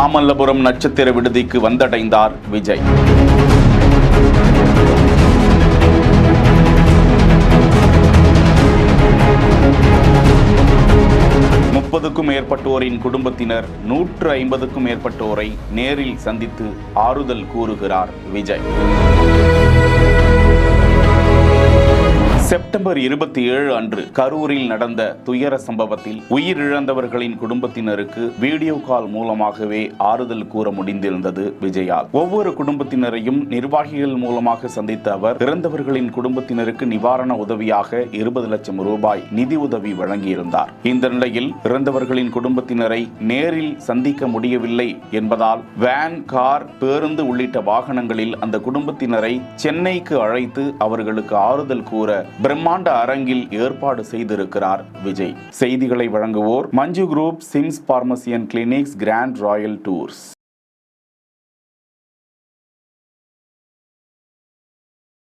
மாமல்லபுரம் நட்சத்திர விடுதிக்கு வந்தடைந்தார் விஜய். க்கும் மேற்பட்டோரின் குடும்பத்தினர் 150க்கும் மேற்பட்டோரை நேரில் சந்தித்து ஆறுதல் கூறுகிறார் விஜய். செப்டம்பர் 27 அன்று கரூரில் நடந்த துயர சம்பவத்தில் உயிரிழந்தவர்களின் குடும்பத்தினருக்கு வீடியோ கால் மூலமாகவே ஆறுதல் கூற முடிந்திருந்தது விஜயால். ஒவ்வொரு குடும்பத்தினரையும் நிர்வாகிகள் மூலமாக சந்தித்த அவர் இறந்தவர்களின் குடும்பத்தினருக்கு நிவாரண உதவியாக 20 லட்சம் ரூபாய் நிதி உதவி வழங்கியிருந்தார். இந்த நிலையில் இறந்தவர்களின் குடும்பத்தினரை நேரில் சந்திக்க முடியவில்லை என்பதால் வேன், கார், பேருந்து உள்ளிட்ட வாகனங்களில் அந்த குடும்பத்தினரை சென்னைக்கு அழைத்து அவர்களுக்கு ஆறுதல் கூற பிரம்மாண்ட அரங்கில் ஏற்பாடு செய்திருக்கிறார் விஜய். செய்திகளை வழங்குவோர் Manju group, SIMS pharmacy and clinics, grand royal tours.